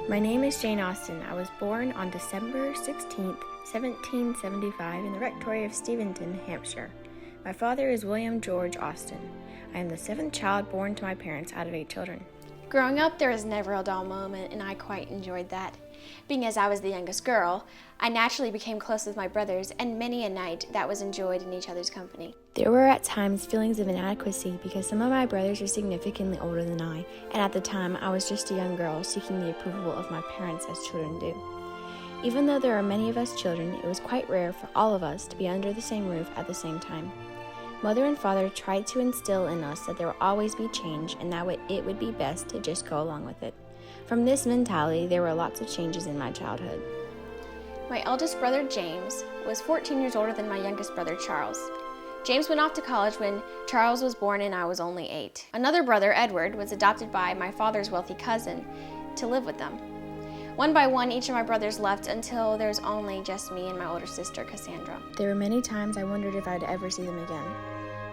My name is Jane Austen. I was born on December 16, 1775 in the rectory of Steventon, Hampshire. My father is William George Austen. I am the seventh child born to my parents out of 8 children. Growing up, there was never a dull moment, and I quite enjoyed that. Being as I was the youngest girl, I naturally became close with my brothers, and many a night that was enjoyed in each other's company. There were at times feelings of inadequacy because some of my brothers were significantly older than I, and at the time I was just a young girl seeking the approval of my parents as children do. Even though there are many of us children, it was quite rare for all of us to be under the same roof at the same time. Mother and father tried to instill in us that there will always be change and that it would be best to just go along with it. From this mentality, there were lots of changes in my childhood. My eldest brother, James, was 14 years older than my youngest brother, Charles. James went off to college when Charles was born and I was only 8. Another brother, Edward, was adopted by my father's wealthy cousin to live with them. One by one, each of my brothers left until there was only just me and my older sister, Cassandra. There were many times I wondered if I'd ever see them again.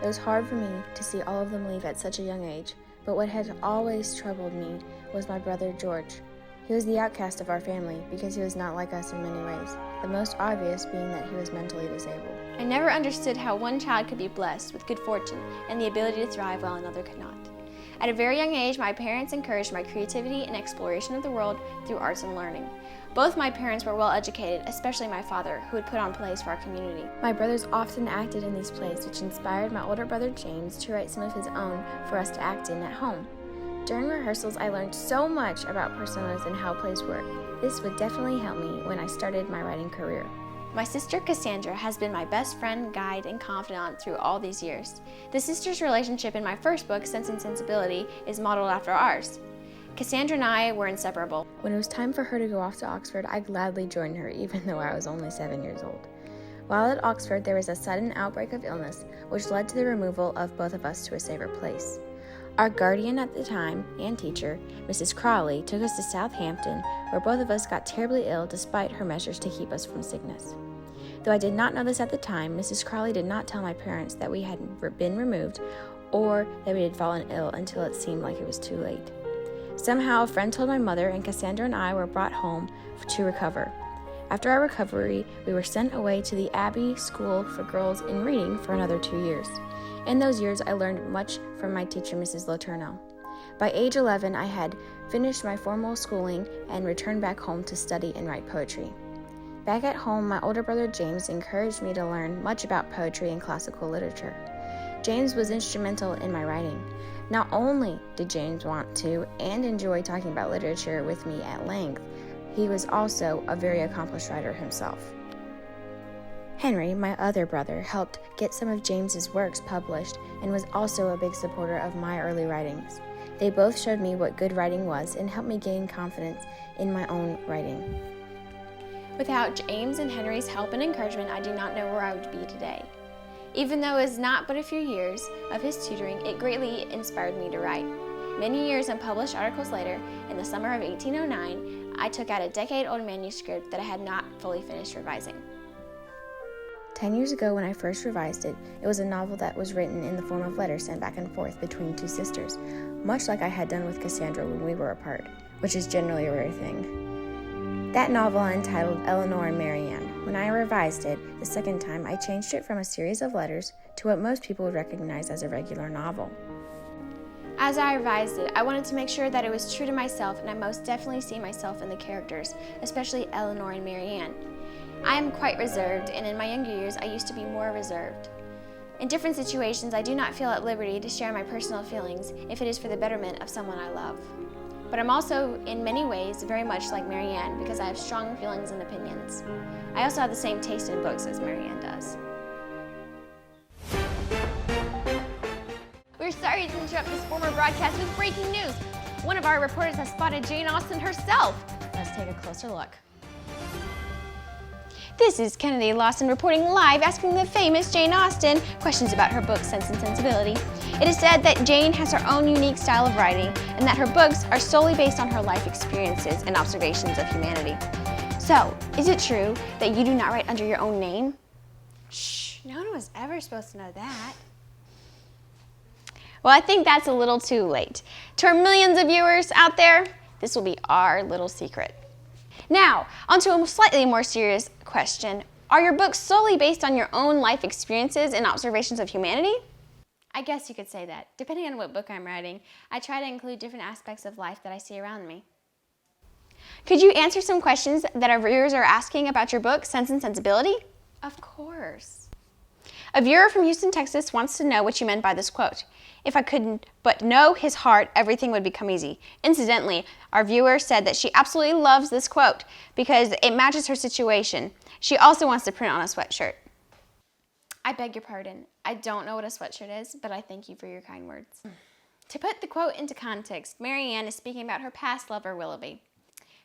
It was hard for me to see all of them leave at such a young age, but what had always troubled me was my brother George. He was the outcast of our family because he was not like us in many ways, the most obvious being that he was mentally disabled. I never understood how one child could be blessed with good fortune and the ability to thrive while another could not. At a very young age, my parents encouraged my creativity and exploration of the world through arts and learning. Both my parents were well educated, especially my father, who would put on plays for our community. My brothers often acted in these plays, which inspired my older brother James to write some of his own for us to act in at home. During rehearsals, I learned so much about personas and how plays work. This would definitely help me when I started my writing career. My sister Cassandra has been my best friend, guide, and confidant through all these years. The sisters' relationship in my first book, Sense and Sensibility, is modeled after ours. Cassandra and I were inseparable. When it was time for her to go off to Oxford, I gladly joined her, even though I was only 7 years old. While at Oxford, there was a sudden outbreak of illness, which led to the removal of both of us to a safer place. Our guardian at the time, and teacher, Mrs. Crawley, took us to Southampton, where both of us got terribly ill despite her measures to keep us from sickness. Though I did not know this at the time, Mrs. Crawley did not tell my parents that we had been removed or that we had fallen ill until it seemed like it was too late. Somehow, a friend told my mother, and Cassandra and I were brought home to recover. After our recovery, we were sent away to the Abbey School for Girls in Reading for another 2 years. In those years, I learned much from my teacher, Mrs. Letourneau. By age 11, I had finished my formal schooling and returned back home to study and write poetry. Back at home, my older brother James encouraged me to learn much about poetry and classical literature. James was instrumental in my writing. Not only did James want to and enjoy talking about literature with me at length, he was also a very accomplished writer himself. Henry, my other brother, helped get some of James's works published and was also a big supporter of my early writings. They both showed me what good writing was and helped me gain confidence in my own writing. Without James and Henry's help and encouragement, I do not know where I would be today. Even though it was not but a few years of his tutoring, it greatly inspired me to write. Many years and published articles later, in the summer of 1809, I took out a decade-old manuscript that I had not fully finished revising. 10 years ago, when I first revised it, it was a novel that was written in the form of letters sent back and forth between 2 sisters, much like I had done with Cassandra when we were apart, which is generally a rare thing. That novel I entitled Eleanor and Marianne. When I revised it the second time, I changed it from a series of letters to what most people would recognize as a regular novel. As I revised it, I wanted to make sure that it was true to myself, and I most definitely see myself in the characters, especially Eleanor and Marianne. I am quite reserved, and in my younger years, I used to be more reserved. In different situations, I do not feel at liberty to share my personal feelings if it is for the betterment of someone I love. But I'm also, in many ways, very much like Marianne because I have strong feelings and opinions. I also have the same taste in books as Marianne does. We're sorry to interrupt this former broadcast with breaking news. One of our reporters has spotted Jane Austen herself. Let's take a closer look. This is Kennedy Lawson reporting live, asking the famous Jane Austen questions about her book, Sense and Sensibility. It is said that Jane has her own unique style of writing and that her books are solely based on her life experiences and observations of humanity. So, is it true that you do not write under your own name? Shh, no one was ever supposed to know that. Well, I think that's a little too late. To our millions of viewers out there, This will be our little secret. Now, onto a slightly more serious question. Are your books solely based on your own life experiences and observations of humanity? I guess you could say that. Depending on what book I'm writing, I try to include different aspects of life that I see around me. Could you answer some questions that our viewers are asking about your book, Sense and Sensibility? Of course. A viewer from Houston, Texas wants to know what you meant by this quote. If I could but know his heart, everything would become easy. Incidentally, our viewer said that she absolutely loves this quote because it matches her situation. She also wants to print on a sweatshirt. I beg your pardon. I don't know what a sweatshirt is, but I thank you for your kind words. To put the quote into context, Marianne is speaking about her past lover, Willoughby.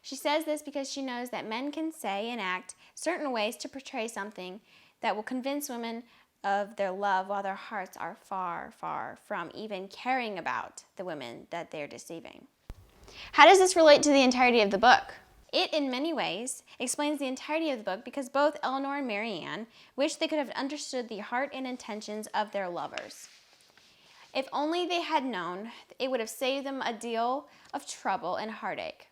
She says this because she knows that men can say and act certain ways to portray something that will convince women of their love while their hearts are far, far from even caring about the women that they're deceiving. How does this relate to the entirety of the book? It, in many ways, explains the entirety of the book because both Eleanor and Marianne wish they could have understood the heart and intentions of their lovers. If only they had known, it would have saved them a deal of trouble and heartache.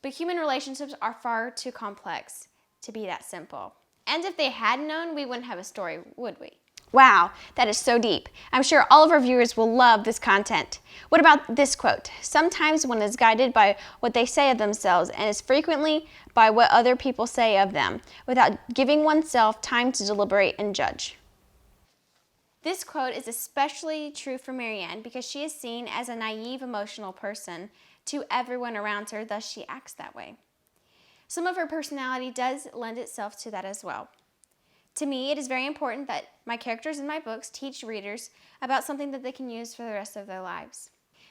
But human relationships are far too complex to be that simple. And if they had known, we wouldn't have a story, would we? Wow, that is so deep. I'm sure all of our viewers will love this content. What about this quote? Sometimes one is guided by what they say of themselves and is frequently by what other people say of them, without giving oneself time to deliberate and judge. This quote is especially true for Marianne because she is seen as a naive, emotional person to everyone around her, thus she acts that way. Some of her personality does lend itself to that as well. To me, it is very important that my characters in my books teach readers about something that they can use for the rest of their lives.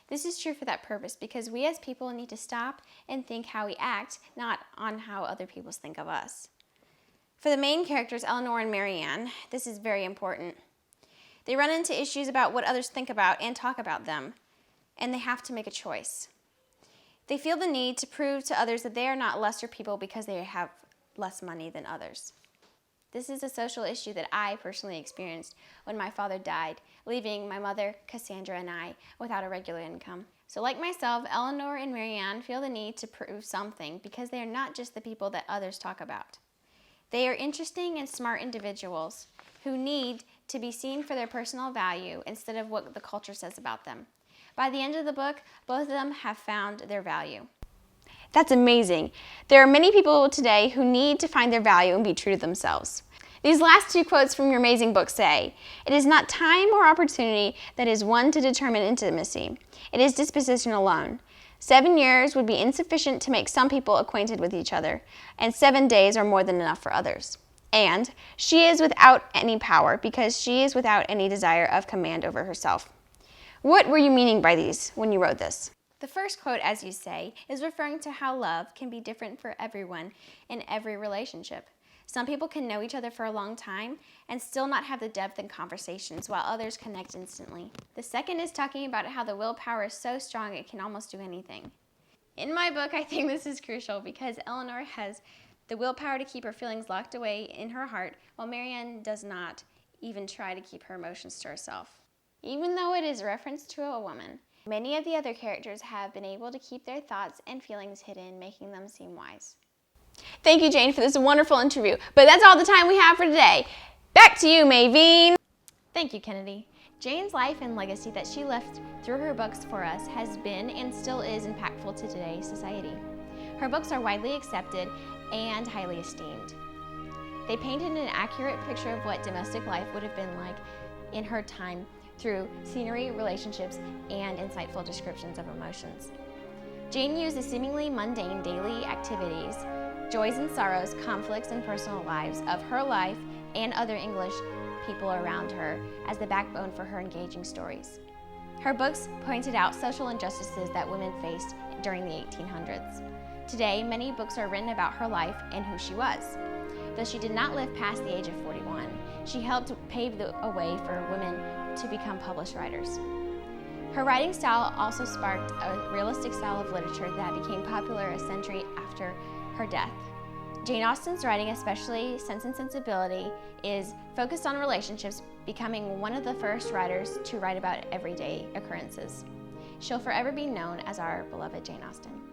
This is true for that purpose because we as people need to stop and think how we act, not on how other people think of us. For the main characters, Eleanor and Marianne, this is very important. They run into issues about what others think about and talk about them, and they have to make a choice. They feel the need to prove to others that they are not lesser people because they have less money than others. This is a social issue that I personally experienced when my father died, leaving my mother, Cassandra, and I without a regular income. So like myself, Eleanor and Marianne feel the need to prove something because they are not just the people that others talk about. They are interesting and smart individuals who need to be seen for their personal value instead of what the culture says about them. By the end of the book, both of them have found their value. That's amazing. There are many people today who need to find their value and be true to themselves. These last two quotes from your amazing book say, "It is not time or opportunity that is one to determine intimacy. It is disposition alone. 7 years would be insufficient to make some people acquainted with each other, and 7 days are more than enough for others. And she is without any power because she is without any desire of command over herself." What were you meaning by these when you wrote this? The first quote, as you say, is referring to how love can be different for everyone in every relationship. Some people can know each other for a long time and still not have the depth in conversations, while others connect instantly. The second is talking about how the willpower is so strong it can almost do anything. In my book, I think this is crucial because Eleanor has the willpower to keep her feelings locked away in her heart, while Marianne does not even try to keep her emotions to herself. Even though it is a reference to a woman, many of the other characters have been able to keep their thoughts and feelings hidden, making them seem wise. Thank you, Jane, for this wonderful interview. But that's all the time we have for today. Back to you, Maveen. Thank you, Kennedy. Jane's life and legacy that she left through her books for us has been and still is impactful to today's society. Her books are widely accepted and highly esteemed. They painted an accurate picture of what domestic life would have been like in her time through scenery, relationships, and insightful descriptions of emotions. Jane used the seemingly mundane daily activities, joys and sorrows, conflicts and personal lives of her life and other English people around her as the backbone for her engaging stories. Her books pointed out social injustices that women faced during the 1800s. Today, many books are written about her life and who she was. Though she did not live past the age of 41, she helped pave the way for women to become published writers. Her writing style also sparked a realistic style of literature that became popular a century after her death. Jane Austen's writing, especially Sense and Sensibility, is focused on relationships, becoming one of the first writers to write about everyday occurrences. She'll forever be known as our beloved Jane Austen.